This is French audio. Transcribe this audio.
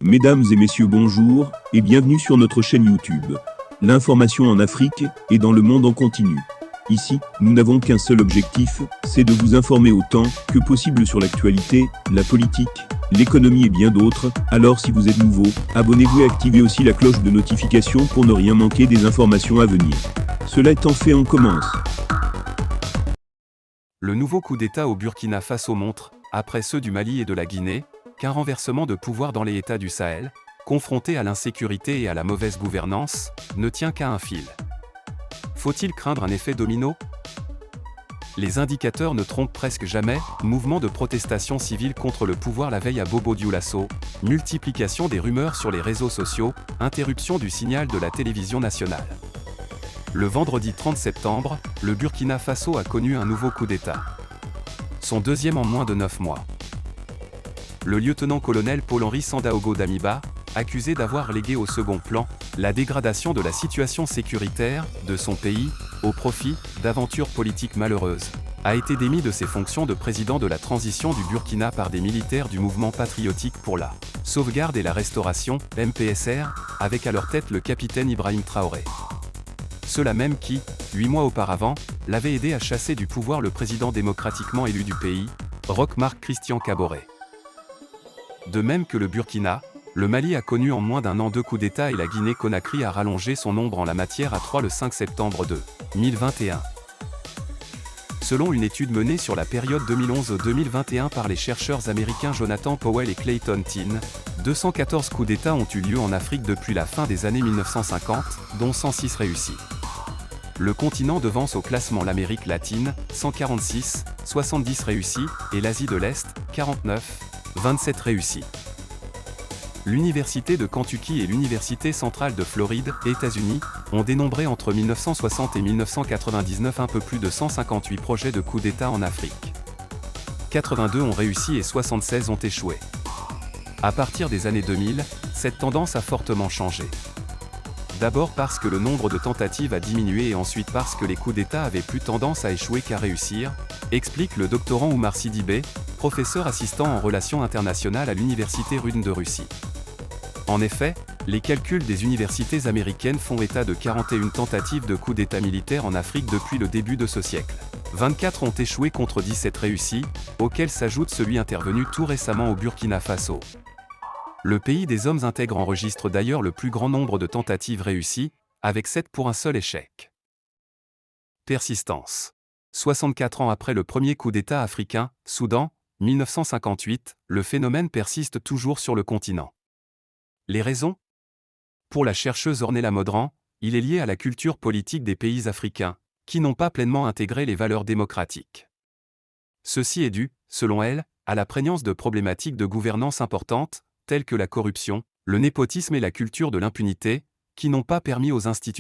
Mesdames et messieurs, bonjour et bienvenue sur notre chaîne YouTube. L'information en Afrique et dans le monde en continu. Ici, nous n'avons qu'un seul objectif, c'est de vous informer autant que possible sur l'actualité, la politique, l'économie et bien d'autres. Alors si vous êtes nouveau, abonnez-vous et activez aussi la cloche de notification pour ne rien manquer des informations à venir. Cela étant fait, on commence. Le nouveau coup d'État au Burkina Faso montre, après ceux du Mali et de la Guinée, qu'un renversement de pouvoir dans les États du Sahel, confronté à l'insécurité et à la mauvaise gouvernance, ne tient qu'à un fil. Faut-il craindre un effet domino? Les indicateurs ne trompent presque jamais, mouvement de protestation civile contre le pouvoir la veille à Bobo-Dioulasso, multiplication des rumeurs sur les réseaux sociaux, interruption du signal de la télévision nationale. Le vendredi 30 septembre, le Burkina Faso a connu un nouveau coup d'État. Son deuxième en moins de 9 mois. Le lieutenant-colonel Paul-Henri Sandaogo Damiba, accusé d'avoir légué au second plan la dégradation de la situation sécuritaire de son pays, au profit d'aventures politiques malheureuses, a été démis de ses fonctions de président de la transition du Burkina par des militaires du mouvement patriotique pour la sauvegarde et la restauration, MPSR, avec à leur tête le capitaine Ibrahim Traoré. Ceux-là même qui, 8 mois auparavant, l'avaient aidé à chasser du pouvoir le président démocratiquement élu du pays, Roch Marc Christian Kaboré. De même que le Burkina, le Mali a connu en moins d'un an 2 coups d'État et la Guinée-Conakry a rallongé son nombre en la matière à 3 le 5 septembre 2021. Selon une étude menée sur la période 2011-2021 par les chercheurs américains Jonathan Powell et Clayton Tinn, 214 coups d'État ont eu lieu en Afrique depuis la fin des années 1950, dont 106 réussis. Le continent devance au classement l'Amérique latine, 146, 70 réussis, et l'Asie de l'Est, 49, 27 réussis. L'Université de Kentucky et l'Université centrale de Floride, États-Unis, ont dénombré entre 1960 et 1999 un peu plus de 158 projets de coups d'État en Afrique. 82 ont réussi et 76 ont échoué. À partir des années 2000, cette tendance a fortement changé. D'abord parce que le nombre de tentatives a diminué et ensuite parce que les coups d'État avaient plus tendance à échouer qu'à réussir, explique le doctorant Oumar Sidibé, professeur assistant en relations internationales à l'Université Rude de Russie. En effet, les calculs des universités américaines font état de 41 tentatives de coups d'État militaires en Afrique depuis le début de ce siècle. 24 ont échoué contre 17 réussis, auxquels s'ajoute celui intervenu tout récemment au Burkina Faso. Le pays des hommes intègre enregistre d'ailleurs le plus grand nombre de tentatives réussies, avec 7 pour un seul échec. Persistance. 64 ans après le premier coup d'État africain, Soudan, 1958, le phénomène persiste toujours sur le continent. Les raisons? Pour la chercheuse Ornella Modran, il est lié à la culture politique des pays africains, qui n'ont pas pleinement intégré les valeurs démocratiques. Ceci est dû, selon elle, à la prégnance de problématiques de gouvernance importantes, telles que la corruption, le népotisme et la culture de l'impunité, qui n'ont pas permis aux institutions